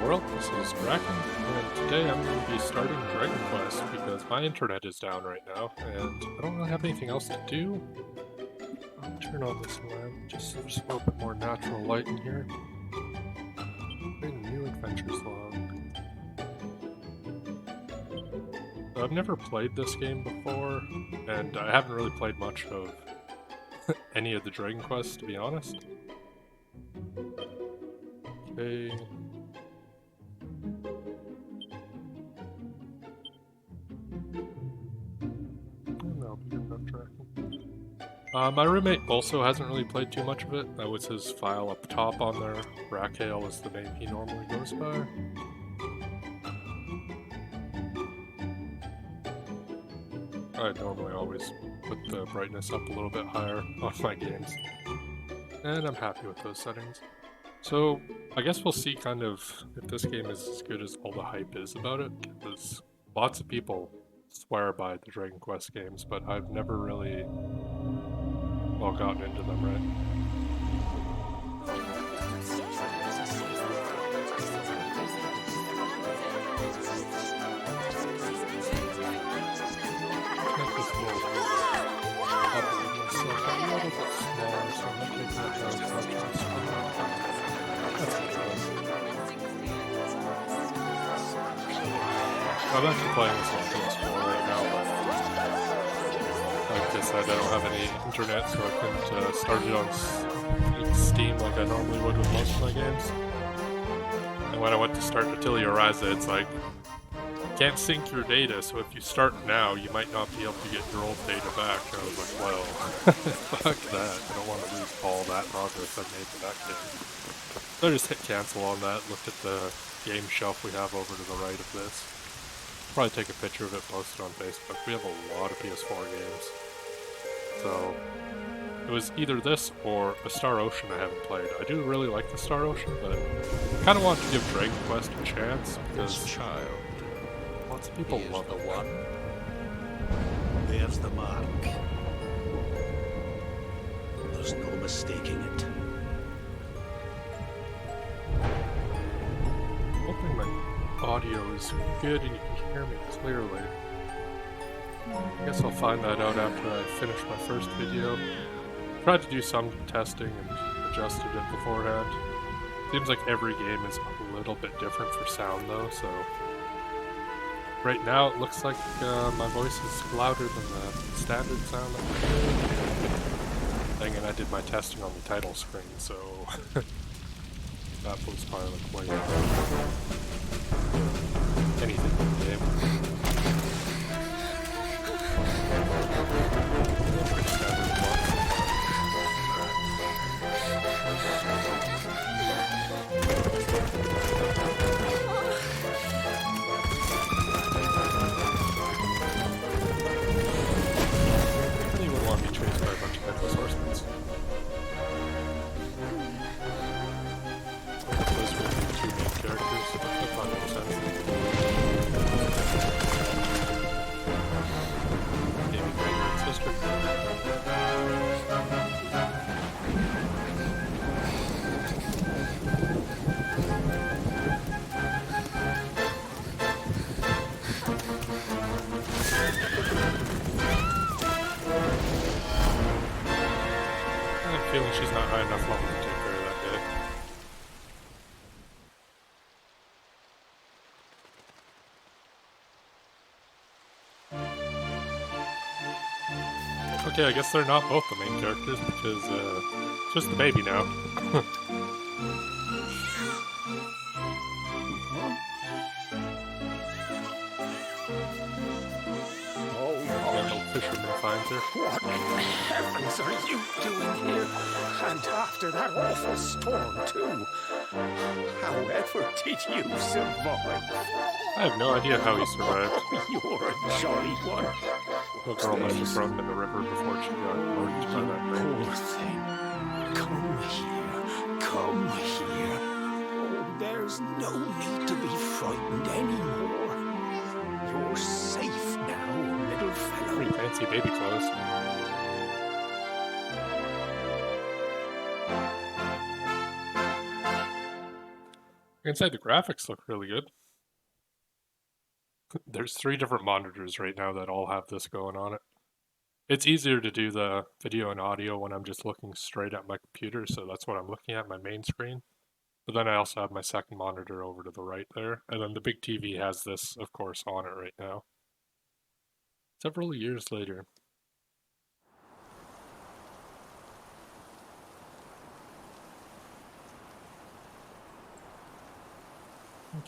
world, this is Bracken, and today I'm going to be starting Dragon Quest because my internet is down right now, and I don't really have anything else to do. I'll turn on this lamp just so there's a little bit more natural light in here. Bring new adventures along. I've never played this game before, and I haven't really played much of any of the Dragon Quests, to be honest. Okay. My roommate also hasn't really played too much of it. That was his file up top on there. Raquel is the name he normally goes by. I normally always put the brightness up a little bit higher on my games. And I'm happy with those settings. So, I guess we'll see kind of if this game is as good as all the hype is about it, because lots of people swear by the Dragon Quest games, but I've never really, well, gotten into them, right? I'm actually playing this on PS4 right now, but like I said, I don't have any internet, so I couldn't start it on Steam like I normally would with most of my games. And when I went to start Atelier Ryza, it's like, can't sync your data, so if you start now, you might not be able to get your old data back. And I was like, well, fuck that. I don't want to lose all that progress I've made to that game. So I just hit cancel on that, looked at the game shelf we have over to the right of this. Probably take a picture of it, post it on Facebook. We have a lot of PS4 games. So, it was either this or a Star Ocean I haven't played. I do really like the Star Ocean, but I kind of want to give Dragon Quest a chance because lots of people love the it. One. There's the mark. There's no mistaking it. Hoping my audio is good and you can hear me clearly. I guess I'll find that out after I finish my first video. Tried to do some testing and adjusted it beforehand. Seems like every game is a little bit different for sound though, so right now it looks like my voice is louder than the standard sound that we're hearing. And I did my testing on the title screen, so that was probably like way anything in the game. Pretty standard plot. Anyone want to be chased by a bunch of headless horsemen? Those were the two main characters. That thought it was sense. Maybe Great Sister. I have a feeling she's not high enough level to take care of that guy. Okay, I guess they're not both the main characters because it's just the baby now. Fisherman finds her. What heavens are you doing here? And after that awful storm, too. However did you survive? I have no idea how he survived. You're a jolly one. The girl must have thrown him in the river before she got murdered by that thing. Poor thing. Come here. Come here. Oh, there's no need to be frightened anymore. You're safe now, little fellow. Pretty fancy baby clothes. I can say the graphics look really good. There's 3 different monitors right now that all have this going on it. It's easier to do the video and audio when I'm just looking straight at my computer, so that's what I'm looking at, my main screen. But then I also have my second monitor over to the right there, and then the big TV has this, of course, on it right now. Several years later.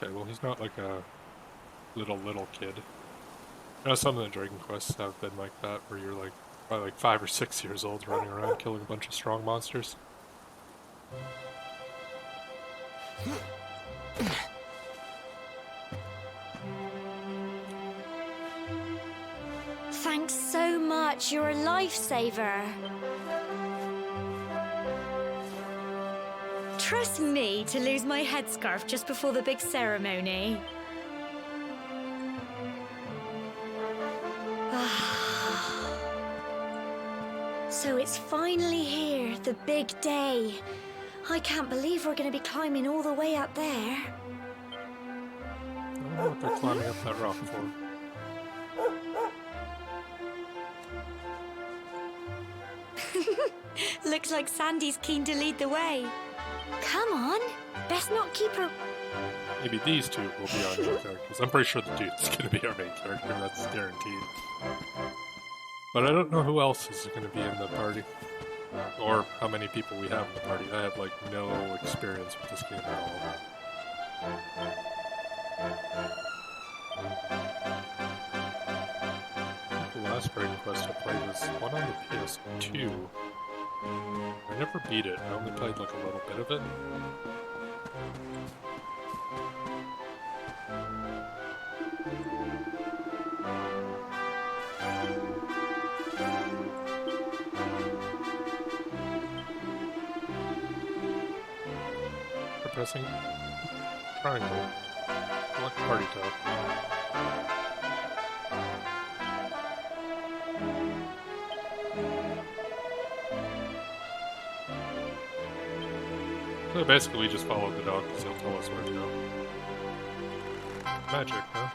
Okay, well he's not like a little kid. You know, some of the Dragon Quests have been like that, where you're like probably like 5 or 6 years old running around killing a bunch of strong monsters. Thanks so much, you're a lifesaver. Trust me to lose my headscarf just before the big ceremony. So it's finally here, the big day. I can't believe we're going to be climbing all the way up there. I wonder what they're climbing up that rock for. Looks like Sandy's keen to lead the way. Come on, best not keep her... Maybe these 2 will be our main characters. I'm pretty sure the dude's gonna be our main character, that's guaranteed. But I don't know who else is gonna be in the party. Or how many people we have in the party. I have like no experience with this game at all. The last Dragon Quest I played was one on the PS2. I never beat it, I only played like a little bit of it. For pressing triangle, select party tab. So basically we just follow the dog because he'll tell us where to go. Magic, huh?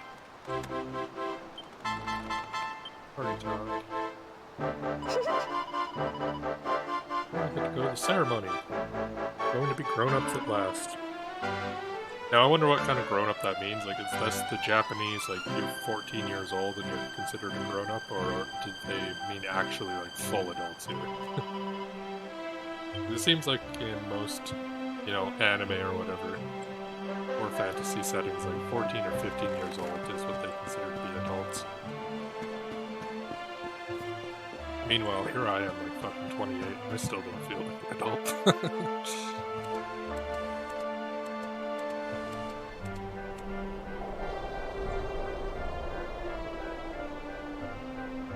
Party talk. I get to go to the ceremony. Going to be grown-ups at last. Now I wonder what kind of grown-up that means. Like, is this the Japanese, like, you're 14 years old and you're considered a grown-up, or did they mean actually, like, full adults here? It seems like in most, you know, anime or whatever, or fantasy settings, like 14 or 15 years old is what they consider to be adults. Meanwhile, here I am, like fucking 28, and I still don't feel like an adult.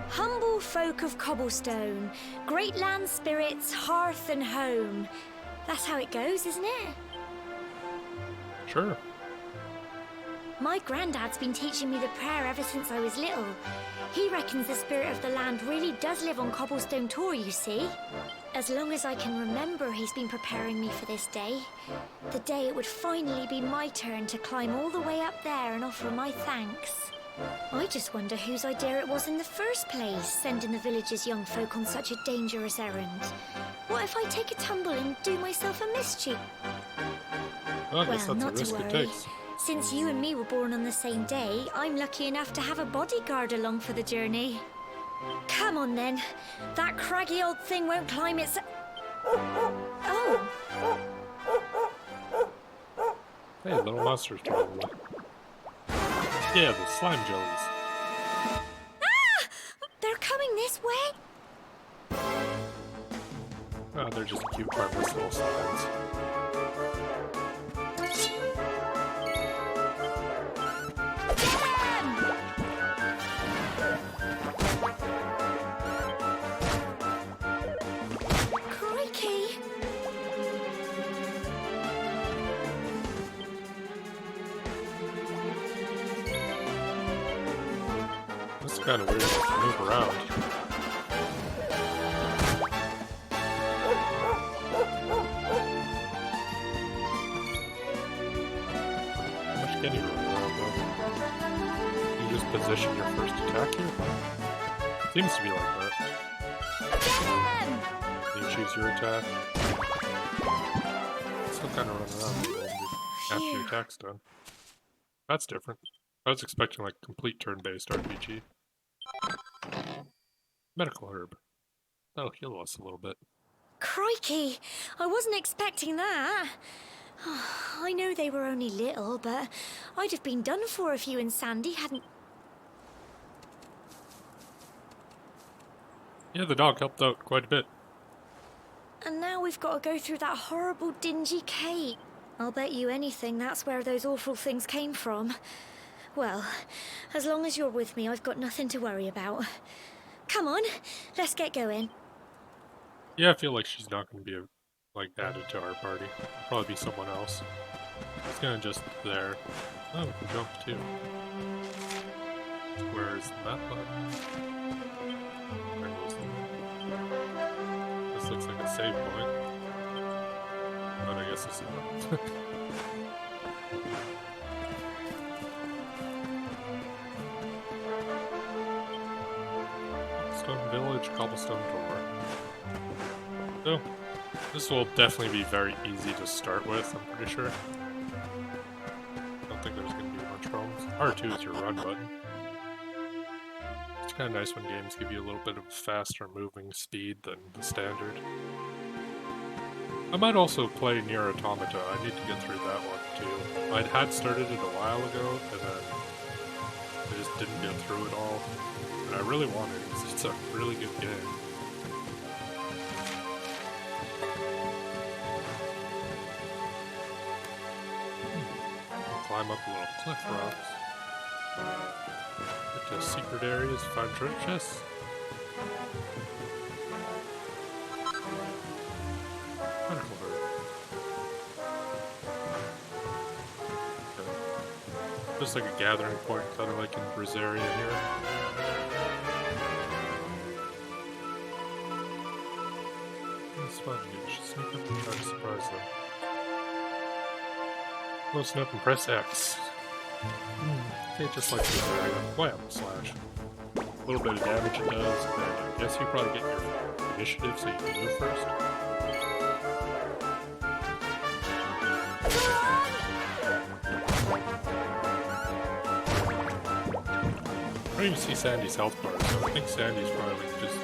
Humble folk of Cobblestone, great land spirits, hearth and home. That's how it goes, isn't it? Sure. My granddad's been teaching me the prayer ever since I was little. He reckons the spirit of the land really does live on Cobblestone Tor, you see. As long as I can remember, he's been preparing me for this day. The day it would finally be my turn to climb all the way up there and offer my thanks. I just wonder whose idea it was in the first place, sending the village's young folk on such a dangerous errand. What if I take a tumble and do myself a mischief? Well, I guess Well, that's not a risk to it worry. takes. Since you and me were born on the same day, I'm lucky enough to have a bodyguard along for the journey. Come on then. That craggy old thing won't climb its... Oh! Hey, little monsters turn away. Yeah, the slime jellies. Ah! They're coming this way? Oh, they're just cute, harmless little slimes. Crikey! This is kind of weird to move around. any run around though. You just position your first attack here? Seems to be like that. You choose your attack. Still kind of run around a little bit after your attack's done. That's different. I was expecting like complete turn-based RPG. Medical herb. That'll heal us a little bit. Crikey! I wasn't expecting that. I know they were only little, but I'd have been done for if you and Sandy hadn't... Yeah, the dog helped out quite a bit. And now we've got to go through that horrible, dingy cave. I'll bet you anything that's where those awful things came from. Well, as long as you're with me, I've got nothing to worry about. Come on, let's get going. Yeah, I feel like she's not going to be like added to our party. It'll probably be someone else. It's kind of just there. Oh, we can jump too. Where is the map button? There goes the... This looks like a save point. But I guess it's not. Stone Village, Cobblestone Door. So, this will definitely be very easy to start with, I'm pretty sure. Don't think there's going to be much problems. R2 is your run button. It's kind of nice when games give you a little bit of faster moving speed than the standard. I might also play Nier Automata. I need to get through that one too. I had started it a while ago, and then I just didn't get through it all. And I really wanted it, because it's a really good game. Climb up little cliff rocks. Get to secret areas, find treasure chests. Medical herb. Okay. Just like a gathering point, kind of like in Brazaria here. It's fun, you should sneak up and try to surprise them. Close enough and press X. Okay, just like this area. Wham! Slash. A little bit of damage it does, and I guess you probably get your initiative so you can move first. I don't even see Sandy's health bar, so I think Sandy's probably just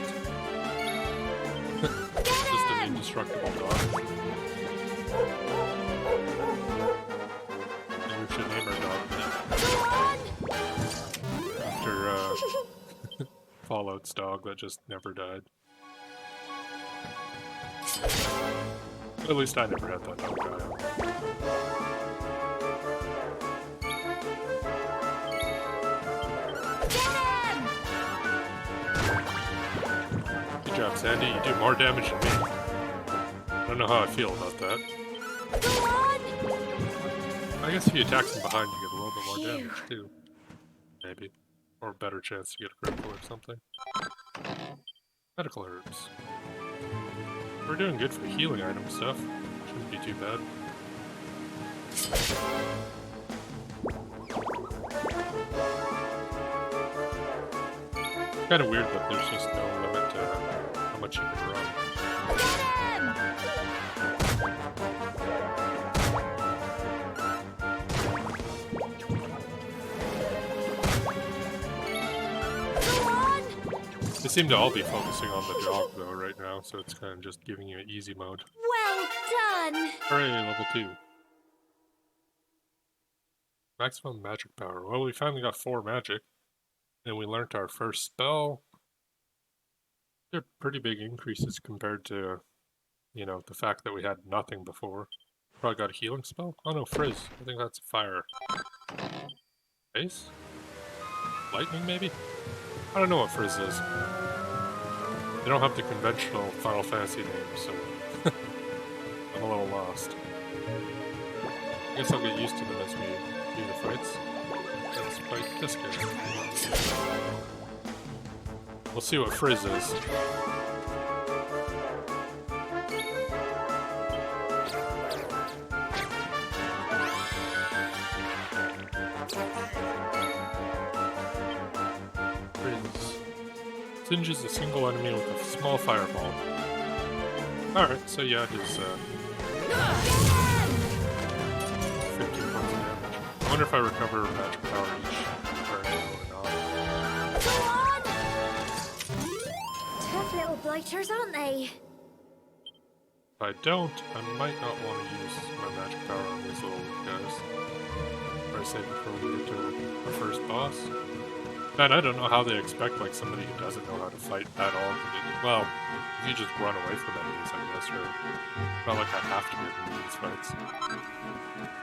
an indestructible dog. We should name our dog that. After Fallout's dog that just never died. At least I never had that dog die. Good job, Sandy. You do more damage than me. I don't know how I feel about that. I guess if you attack from behind, you get a little bit more damage, too. Maybe. Or a better chance to get a critical or something. Medical herbs. We're doing good for healing item stuff. Shouldn't be too bad. Kind of weird that there's just no limit to how much you can run. They seem to all be focusing on the dog though right now, so it's kind of just giving you an easy mode. Well done! Hooray, level 2. Maximum magic power. Well, we finally got 4 magic. And we learnt our first spell. They're pretty big increases compared to, you know, the fact that we had nothing before. Probably got a healing spell? Oh no, Frizz. I think that's fire. Ice? Lightning, maybe? I don't know what Frizz is. They don't have the conventional Final Fantasy name, so I'm a little lost. I guess I'll get used to them as we do the fights. Let's fight this guy. We'll see what Frizz is. Singes a single enemy with a small fireball. Alright, so yeah, his 15 points of damage. I wonder if I recover magic power each turn or not. Go on! Tough little blighters, aren't they? If I don't, I might not want to use my magic power on these little guys. Or I say before we get to our first boss. Man, I don't know how they expect like somebody who doesn't know how to fight at all. Well, if you just run away from enemies, I guess, or not like I have to be able to do these fights.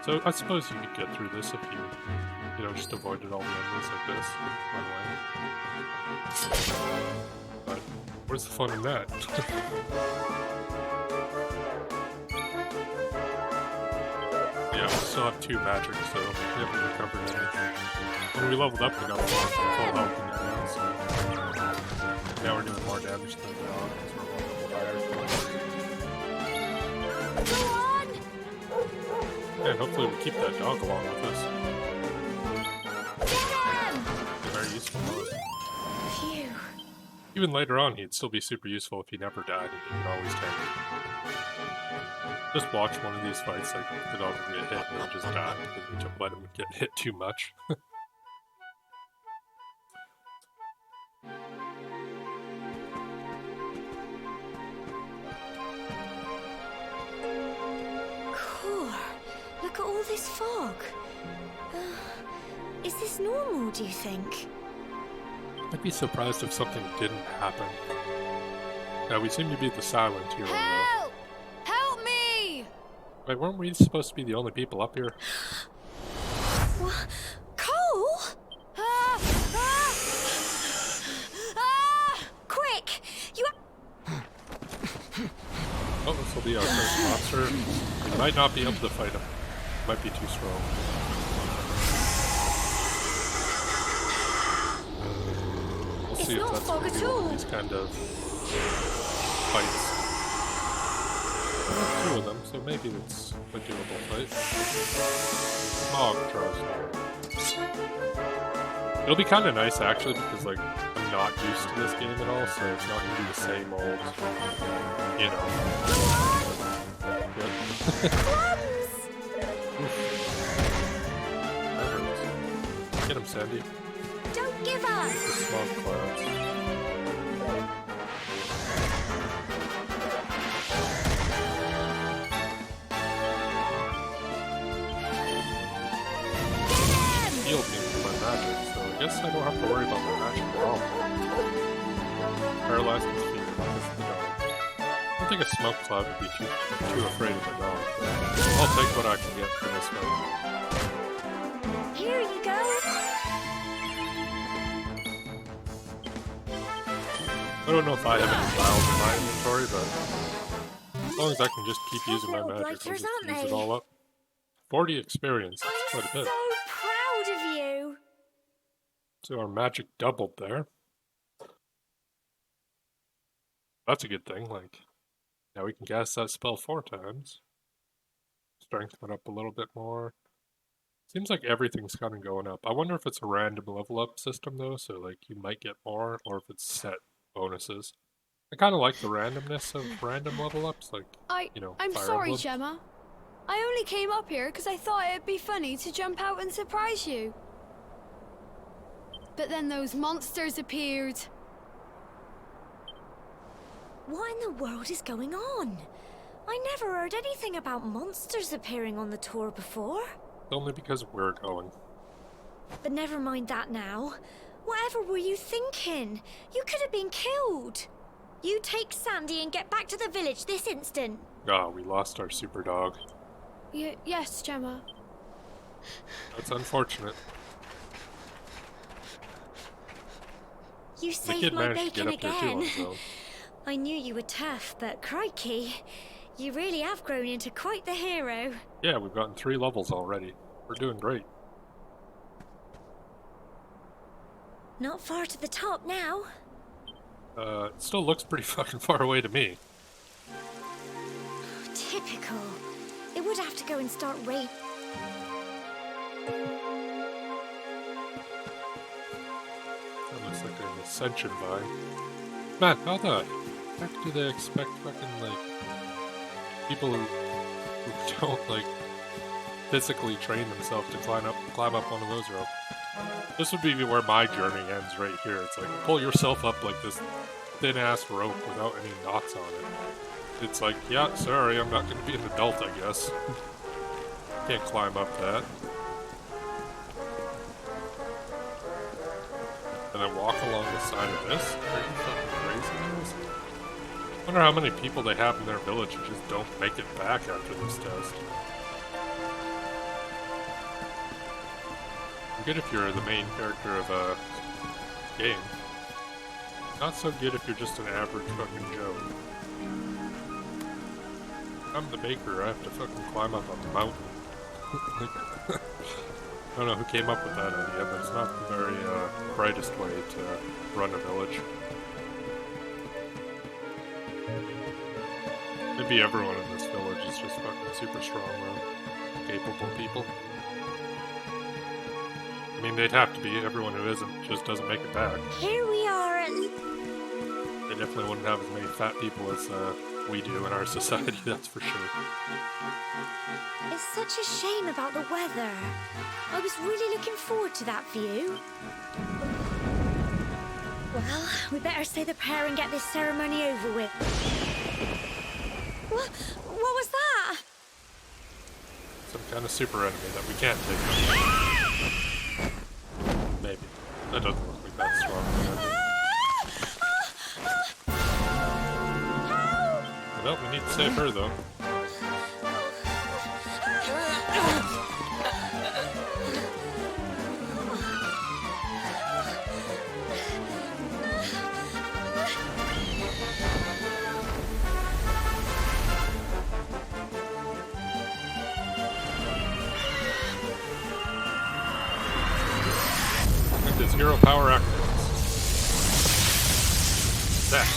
So I suppose you could get through this if you know, just avoided all the enemies like this. Run away. But where's the fun in that? Yeah, we still have 2 magic, so we haven't recovered anything. When we leveled up, we got full health again, so now we're doing more damage than the dog, because we're a level higher. Go on! And hopefully we keep that dog along with us. Get him! Very useful. Phew. Even later on, he'd still be super useful if he never died, and you could always tank him. Just watch one of these fights, like the dog would get hit and then just die, because we just let him get hit too much. Cool. Look at all this fog. Is this normal, do you think? I'd be surprised if something didn't happen. Now, we seem to be the silent hero, though. Help! Help me! Wait, weren't we supposed to be the only people up here? What? Cole? Ah! Ah! Ah! Quick! You... Oh, this will be our first monster. We might not be able to fight him. Might be too strong. We'll It's see if not that's fog gonna at be one all. of these kind of fights. There's 2 of them, so maybe it's a doable fight. Smog draws near. It'll be kind of nice actually, because like I'm not used to this game at all, so it's not gonna be the same old, you know. Yep. That hurts. Get him, Sandy. Don't give up! The smog clouds. Healed me with my magic, so I guess I don't have to worry about my magic at all. Paralyzed with fear, that's the dog. I don't think a smoke cloud would be too afraid of a dog, but I'll take what I can get for this one. Here you go! I don't know if I have any vials in my inventory, but as long as I can just keep using my magic, I'll just Blighters, aren't use it they? all up. 40 experience, that's I'm quite a bit. so proud of you! So our magic doubled there. That's a good thing, like, now we can cast that spell 4 times. Strength went up a little bit more. Seems like everything's kind of going up. I wonder if it's a random level up system though, so like you might get more, or if it's set bonuses. I kind of like the randomness of random level ups, like, you know, I'm Fire sorry, Emblem. Gemma. I only came up here because I thought it'd be funny to jump out and surprise you. But then those monsters appeared. What in the world is going on? I never heard anything about monsters appearing on the tour before. Only because we're going. But never mind that now. Whatever were you thinking? You could have been killed. You take Sandy and get back to the village this instant. Ah, we lost our super dog. Yes, Gemma. That's unfortunate. You The saved kid my managed to bacon get up there too on again. his own. I knew you were tough, but crikey, you really have grown into quite the hero. Yeah, we've gotten 3 levels already. We're doing great. Not far to the top now. It still looks pretty fucking far away to me. Typical. It would have to go and start rain. That looks like an ascension vine. Man, how the heck do they expect fucking, like, people who don't, like, physically train themselves to climb up one of those ropes? This would be where my journey ends right here. It's like, pull yourself up like this thin-ass rope without any knots on it. It's like, yeah, sorry, I'm not going to be an adult, I guess. Can't climb up that. And then walk along the side of this? Are you fucking crazy, guys? I wonder how many people they have in their village who just don't make it back after this test. Good if you're the main character of a game. Not so good if you're just an average fucking Joe. I'm the baker, I have to fucking climb up on the mountain. I don't know who came up with that idea, but it's not the very brightest way to run a village. Maybe everyone in this village is just fucking super strong, though. Capable people. I mean, they'd have to be. Everyone who isn't just doesn't make it back. Here we are at... They definitely wouldn't have as many fat people as we do in our society, that's for sure. It's such a shame about the weather. I was really looking forward to that view. Well, we better say the prayer and get this ceremony over with. What was that? Some kind of super enemy that we can't take on. Maybe. That doesn't look like that strong. Well, we need to save her, though. His hero power activates. That.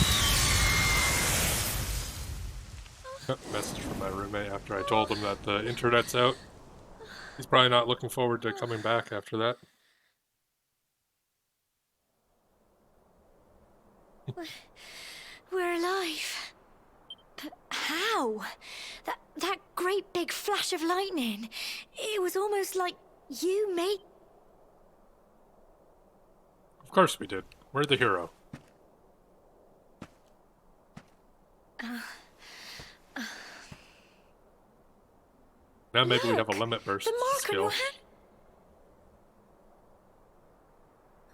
Message from my roommate after I told him that the internet's out. He's probably not looking forward to coming back after that. We're alive. But how? That great big flash of lightning. It was almost like you made... Of course we did. We're the hero. Now maybe we have a limit burst The mark skill. on your head.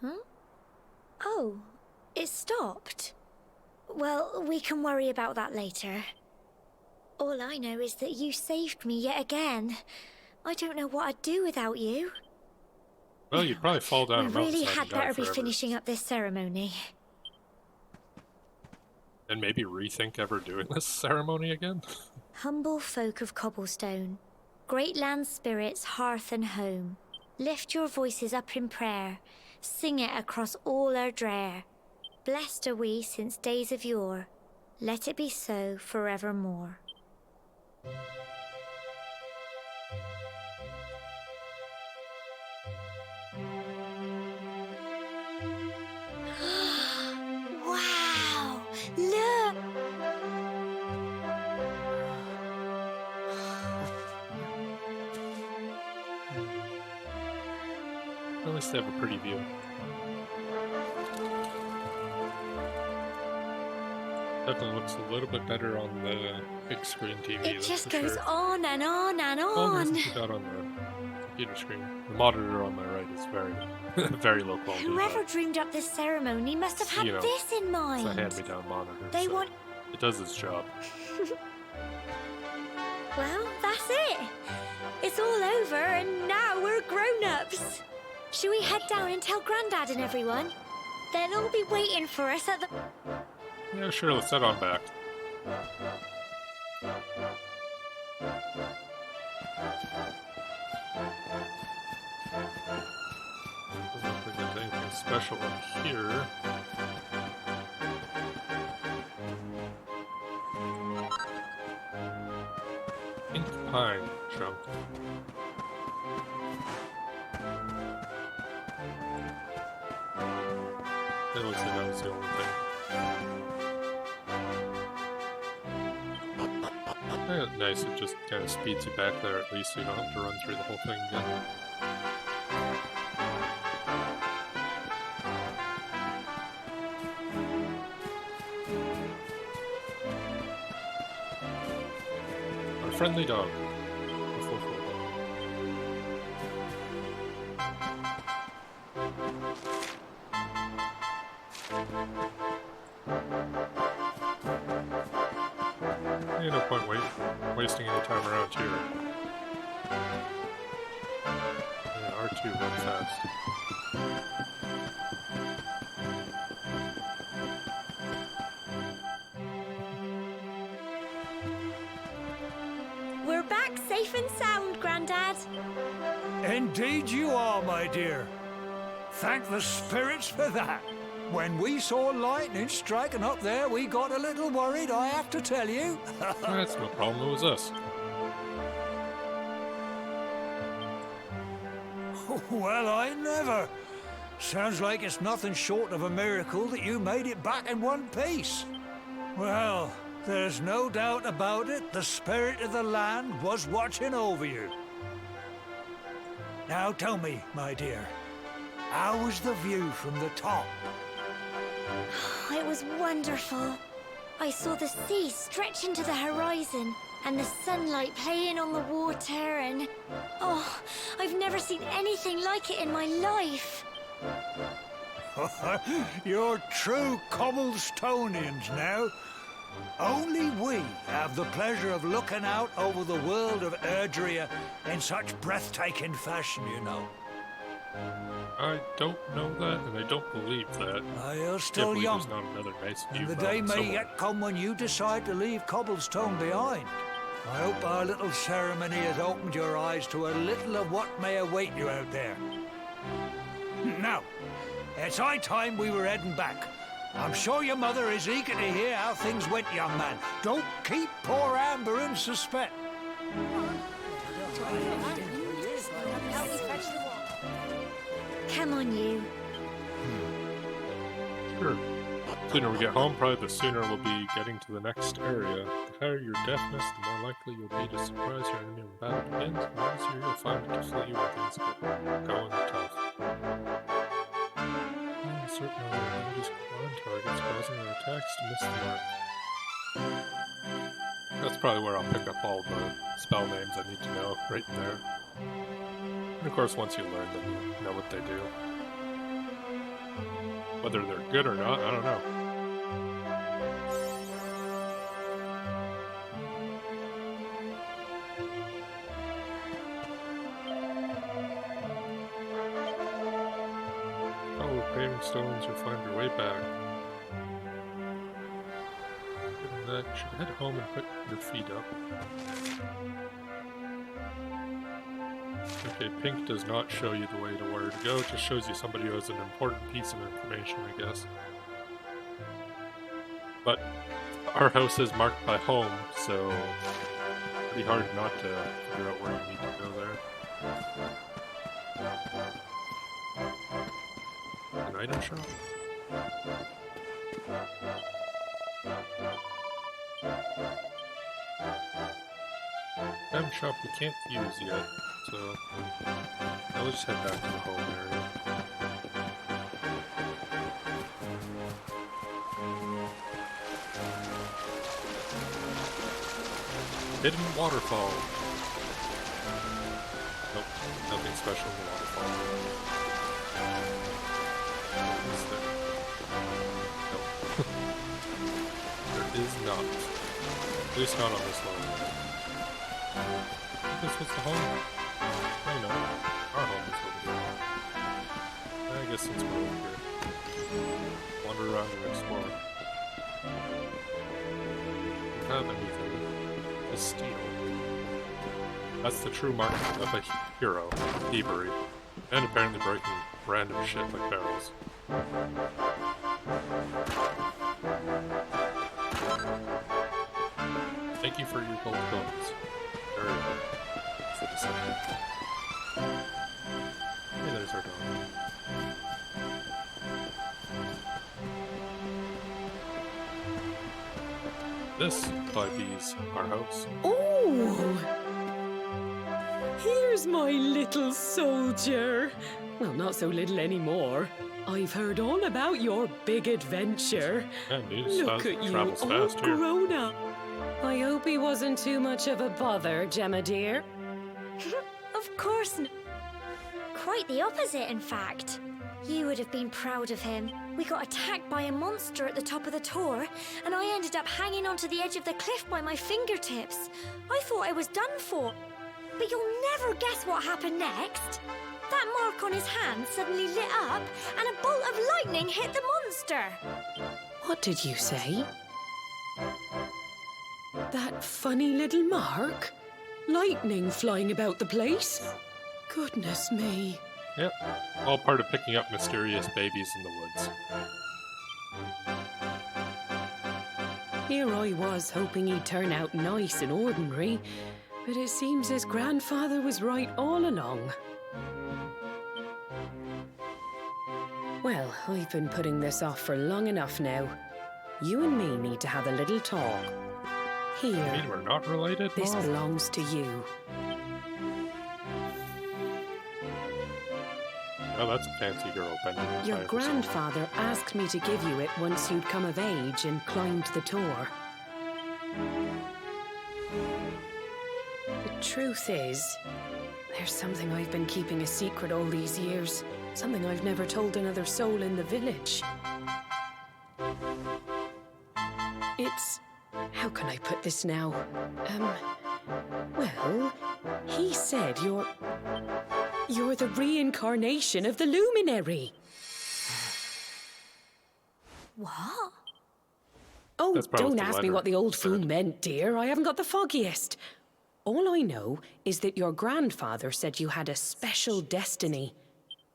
Huh? Oh, it stopped. Well, we can worry about that later. All I know is that you saved me yet again. I don't know what I'd do without you. Well, you'd probably fall down a We really mountainside had and die better be forever. finishing up this ceremony. And maybe rethink ever doing this ceremony again? Humble folk of Cobblestone, great land spirits, hearth and home, lift your voices up in prayer, sing it across all our drear. Blessed are we since days of yore, let it be so forevermore. Wow! Look! At least they have a pretty view. Definitely looks a little bit better on the big screen TV. It that's just for goes sure. on and on and Well, on. this is got on the computer screen. The monitor on my right is very, very low quality. Whoever but dreamed up this ceremony must have had You know, this in It's a mind. hand-me-down monitor. They so want... It does its job. Well, that's it. It's all over and now we're grown-ups. Should we head down and tell Grandad and everyone? They'll all be waiting for us at the... Yeah, sure. Let's head on back. Doesn't look like there's anything special in here. Pink pine trunk. It looks like that was the only thing. Nice, it just kind of speeds you back there at least so you don't have to run through the whole thing again. Our friendly dog. Yeah, no point wasting any time around here. Yeah, R2 run fast. We're back safe and sound, Grandad. Indeed you are, my dear. Thank the spirits for that. When we saw lightning striking up there, we got a little worried, I have to tell you. That's no problem, it was us. Well, I never. Sounds like it's nothing short of a miracle that you made it back in one piece. Well, there's no doubt about it, the spirit of the land was watching over you. Now tell me, my dear, how was the view from the top? It was wonderful. I saw the sea stretch into the horizon and the sunlight playing on the water and... Oh, I've never seen anything like it in my life. You're true Cobblestonians now. Only we have the pleasure of looking out over the world of Erdrea in such breathtaking fashion, you know. I don't know that, and I don't believe that. You're still young. There's not another nice view. And the day may somewhere. yet come when you decide to leave Cobblestone behind. I hope our little ceremony has opened your eyes to a little of what may await you out there. Now, it's high time we were heading back. I'm sure your mother is eager to hear how things went, young man. Don't keep poor Amber in suspense. Come on, you. Sure. The sooner we get home, probably the sooner we'll be getting to the next area. The higher your deafness, the more likely you'll be to surprise your enemy when battle begins, and the easier you'll find it to flee when things get going tough. Certain other enemies on targets, causing their attacks to miss the mark. That's probably where I'll pick up all the spell names I need to know, right in there. And of course, once you learn them, you know what they do. Whether they're good or not, I don't know. Follow paving stones, you'll find your way back. Given that, you should head home and put your feet up. Okay, pink does not show you the way to where to go, it just shows you somebody who has an important piece of information, I guess. But our house is marked by home, so pretty hard not to figure out where you need to go there. An item shop? Item shop we can't use yet. So, I'll just head back to the home area. Hidden waterfall. Nope, nothing special in the waterfall. Is there? Nope. There is not. At least not on this level. This was the home. Oh no, our home is over here. I guess since we're over here, wander around and explore. If you have anything to steal. That's the true mark of a hero, thievery, and apparently breaking random shit like barrels. Thank you for your gold coins. Very good. For the second. Hey, there's our dog. This, Bybee's our house. Oh! Here's my little soldier. Well, not so little anymore. I've heard all about your big adventure. Yeah, dude, Look at you, travels all fast here. grown up. I hope he wasn't too much of a bother, Gemma dear. Of course not. Quite the opposite, in fact. You would have been proud of him. We got attacked by a monster at the top of the tower, and I ended up hanging onto the edge of the cliff by my fingertips. I thought I was done for. But you'll never guess what happened next. That mark on his hand suddenly lit up, and a bolt of lightning hit the monster. What did you say? That funny little mark? Lightning flying about the place? Goodness me. Yep, all part of picking up mysterious babies in the woods. Here I was hoping he'd turn out nice and ordinary, but it seems his grandfather was right all along. Well, I've been putting this off for long enough now. You and me need to have a little talk. I Here, mean, we're not related, this Mom? belongs to you. Oh, that's a fancy girl, Benny. Your grandfather asked me to give you it once you'd come of age and climbed the Tor. The truth is, there's something I've been keeping a secret all these years. Something I've never told another soul in the village. It's... how can I put this now? Well, he said you're the reincarnation of the Luminary. What? Oh, That's probably don't the ask me letter what the old fool said. meant, dear. I haven't got the foggiest. All I know is that your grandfather said you had a special destiny.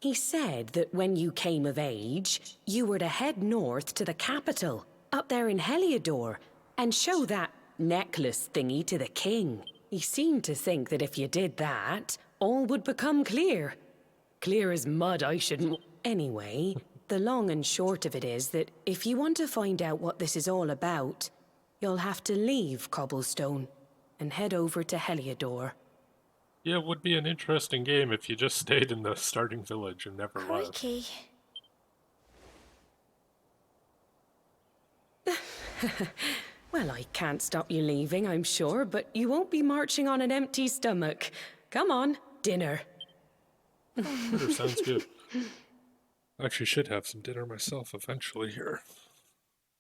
He said that when you came of age, you were to head north to the capital, up there in Heliodor, and show that necklace thingy to the king. He seemed to think that if you did that, all would become clear. Clear as mud, I shouldn't... Anyway, the long and short of it is that if you want to find out what this is all about, you'll have to leave Cobblestone and head over to Heliodor. Yeah, it would be an interesting game if you just stayed in the starting village and never left. Crikey. Well, I can't stop you leaving, I'm sure, but you won't be marching on an empty stomach. Come on, dinner. Dinner sounds good. I actually should have some dinner myself eventually here.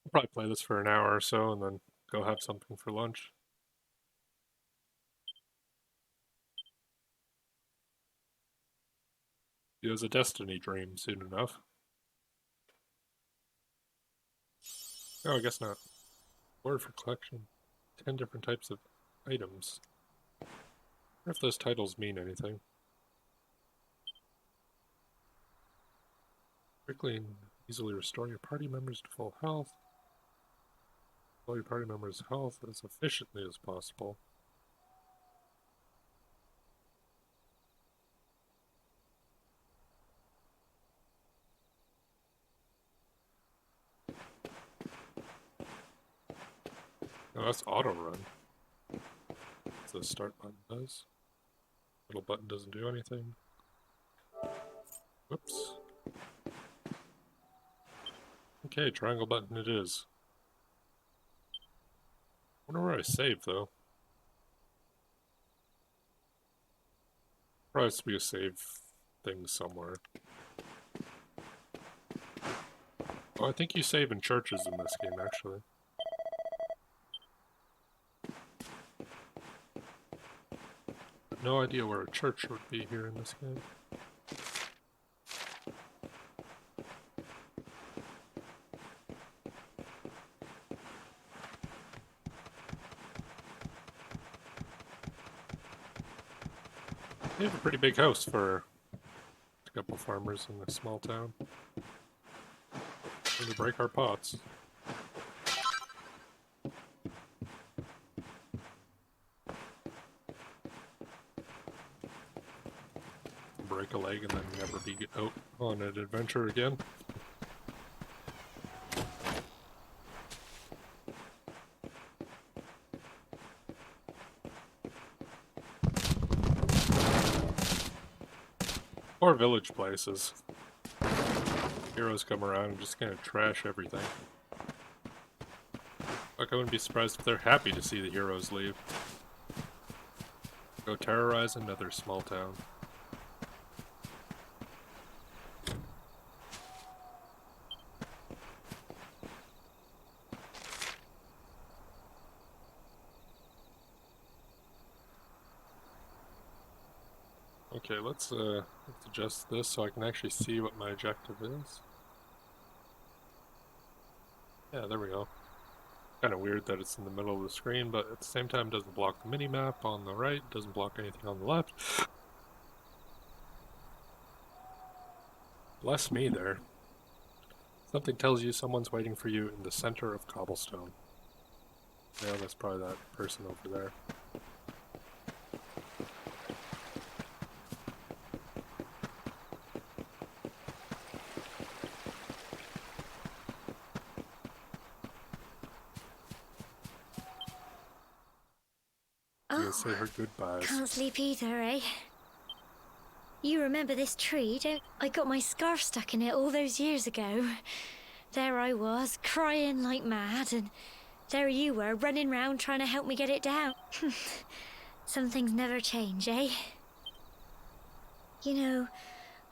I'll probably play this for an hour or so and then go have something for lunch. It was a Destiny dream soon enough. Oh, I guess not. Order for collection. 10 different types of items. I wonder if those titles mean anything. Quickly and easily restore your party members to full health. Restore your party members' health as efficiently as possible. Oh, that's auto run. That's the start button does. Little button doesn't do anything. Whoops. Okay, triangle button it is. Wonder where I saved though. Probably has to be a save thing somewhere. Oh, I think you save in churches in this game actually. No idea where a church would be here in this game. They have a pretty big house for a couple farmers in a small town. Going to break our pots. Break a leg and then never be out on an adventure again. Poor village places. Heroes come around and just gonna trash everything. Like, I wouldn't be surprised if they're happy to see the heroes leave. Go terrorize another small town. Okay, let's adjust this so I can actually see what my objective is. Yeah, there we go. Kind of weird that it's in the middle of the screen, but at the same time doesn't block the mini-map on the right, doesn't block anything on the left. Bless me there. Something tells you someone's waiting for you in the center of Cobblestone. Yeah, that's probably that person over there. You say her goodbyes. Can't sleep either, eh? You remember this tree, don't? I got my scarf stuck in it all those years ago. There I was, crying like mad, and there you were, running round trying to help me get it down. Some things never change, eh? You know,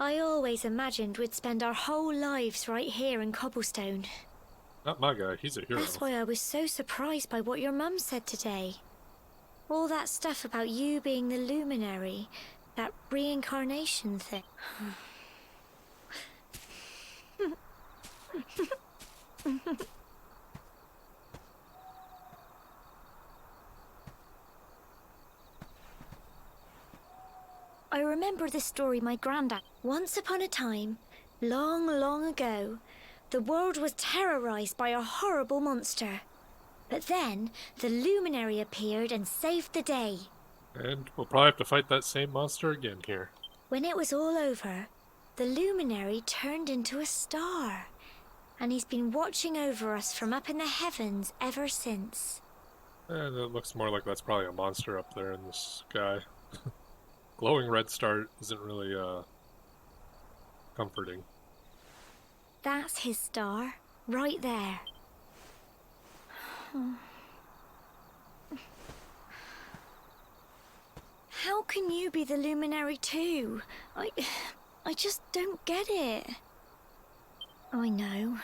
I always imagined we'd spend our whole lives right here in Cobblestone. Not my guy, he's a hero. That's why I was so surprised by what your mum said today. All that stuff about you being the luminary, that reincarnation thing. I remember the story my granddad. Once upon a time, long, long ago, the world was terrorized by a horrible monster. But then, the luminary appeared and saved the day. And we'll probably have to fight that same monster again here. When it was all over, the luminary turned into a star. And he's been watching over us from up in the heavens ever since. And it looks more like that's probably a monster up there in the sky. Glowing red star isn't really, comforting. That's his star, right there. How can you be the luminary too? I just don't get it. I know.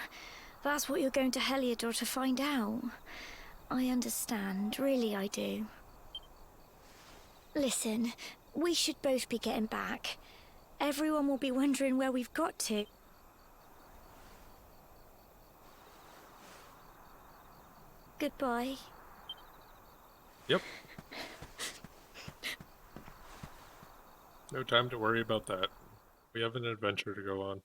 That's what you're going to Heliodor to find out. I understand, really I do. Listen, we should both be getting back. Everyone will be wondering where we've got to. Goodbye. Yep. No time to worry about that. We have an adventure to go on.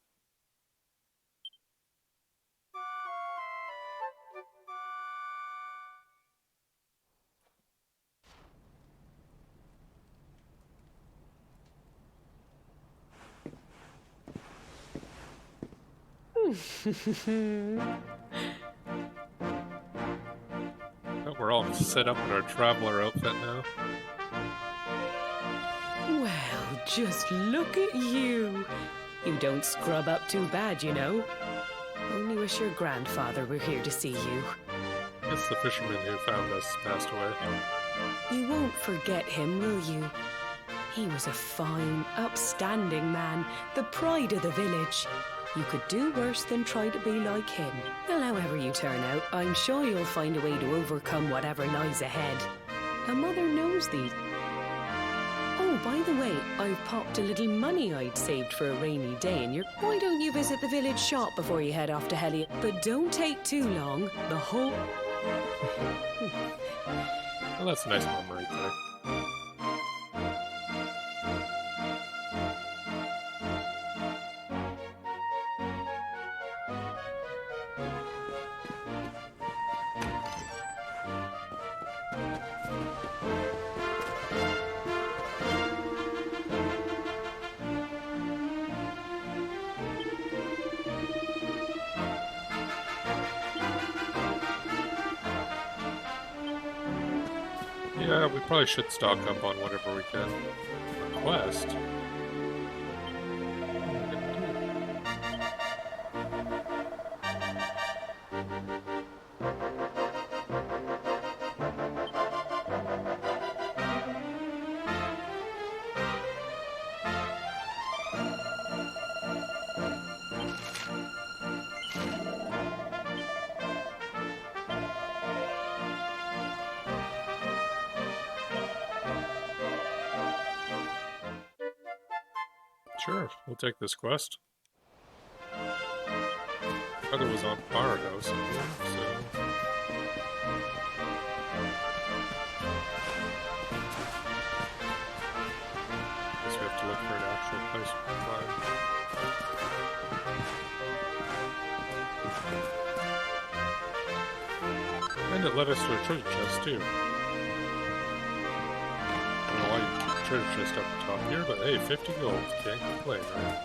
Oh, we're all set up in our traveler outfit now. Well, just look at you. You don't scrub up too bad, you know. Only wish your grandfather were here to see you. It's the fisherman who found us passed away. You won't forget him, will you? He was a fine, upstanding man, the pride of the village. You could do worse than try to be like him. Well, however you turn out, I'm sure you'll find a way to overcome whatever lies ahead. A mother knows these. Oh, by the way, I've popped a little money I'd saved for a rainy day in your... Why don't you visit the village shop before you head off to Heliod? But don't take too long. The whole... Well, that's a nice one right there. Yeah, we probably should stock up on whatever we can. Quest? Sure, we'll take this quest. Other was on Firehouse, I believe, so. Guess we have to look for an actual place we can climb. And it led us to a treasure chest, too. I don't know why you keep the treasure chest up the top here, but hey, 50 gold. Can't complain, right?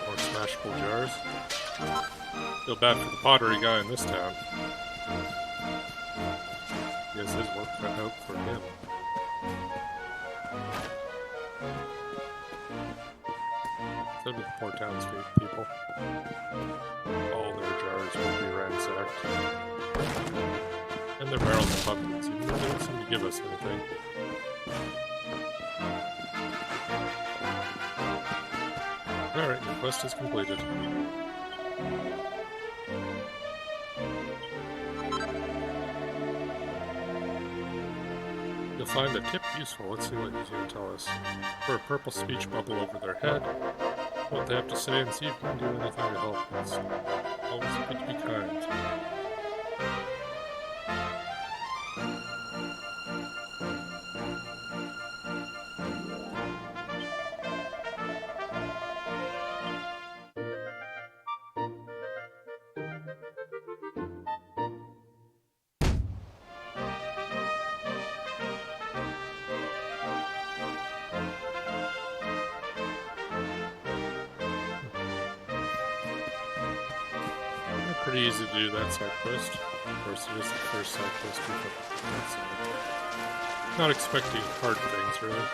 More smashable jars. Feel bad for the pottery guy in this town. He has his work cut out for him. So do the poor townspeople people. All their jars will be ransacked. And their barrels of pumpkins, even though they don't seem to give us anything. Alright, the quest is completed. You'll find the tip useful. Let's see what he's going to tell us. For a purple speech bubble over their head, what they have to say and see if you can do anything to help. It's always good to be kind. Pretty easy to do that side quest. Of course, it is the first side quest we've done, so not expecting hard things, really.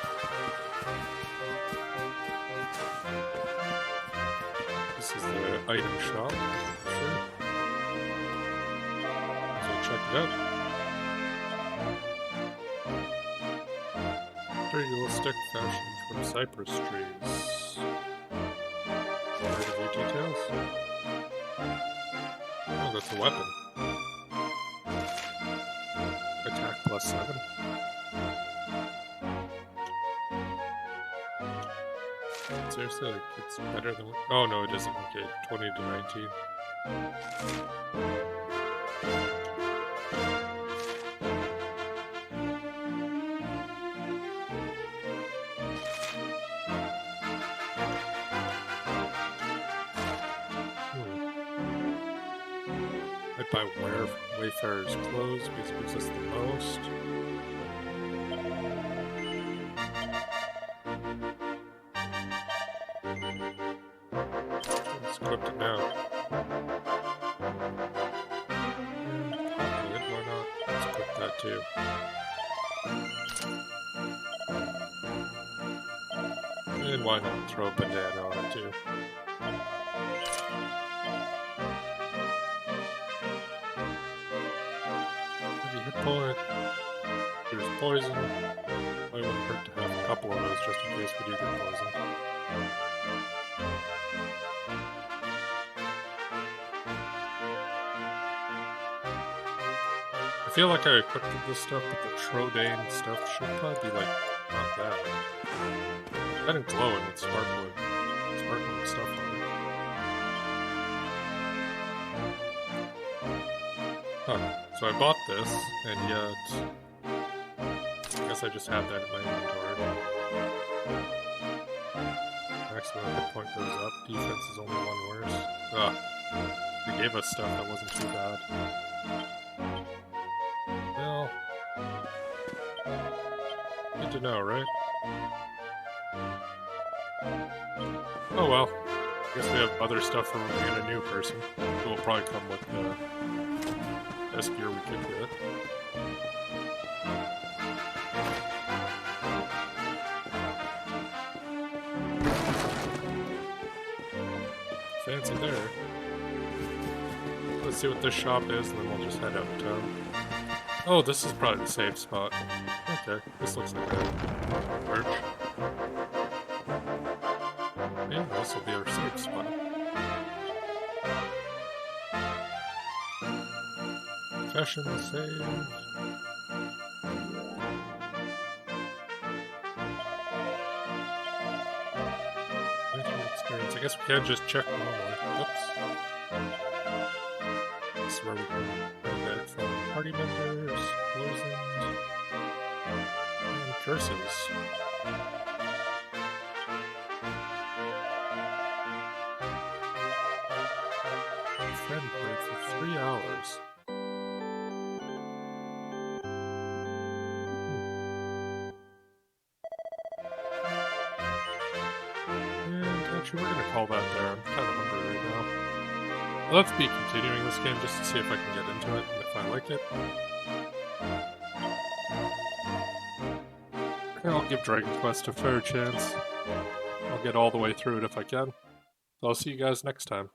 This is the item shop, sure. So check it out. Pretty little stick fashioned from cypress trees. Heard of your details? Oh, that's a weapon. Attack +7. Seriously, like, it's better than... Oh, no, it isn't. Okay, 20 to 19. By Wayfarer's clothes because it gives us the most. Let's equip it now. And why not? Let's equip that too. And why not throw a bandana on it too? Point. There's poison. Might wouldn't hurt to have a couple of those just in case we do get poisoned. I feel like I equipped this stuff, but the Trodaine stuff should probably be like not bad. That and glowing with sparkling stuff on it. Huh. So I bought this, and yet I guess I just have that in my inventory. Maximum hit point goes up, defense is only 1 worse. Ugh. They gave us stuff that wasn't too bad. Well, good to know, right? Oh well. I guess we have other stuff for when we get a new person. It will probably come with the best gear we could get. Fancy there. Let's see what this shop is, and then we'll just head out of town. Oh, this is probably the safe spot. Okay, this looks like a perch. Yeah, this will be our safe spot. Fashion save. guess we can't just check normally. Oops. This is where we can bring that from party members, Blozend, and curses. Friend played for 3 hours. And actually, we're gonna call that there. I'm kind of hungry right now. Let's be continuing this game just to see if I can get into it and if I like it. I'll give Dragon Quest a fair chance. I'll get all the way through it if I can. So I'll see you guys next time.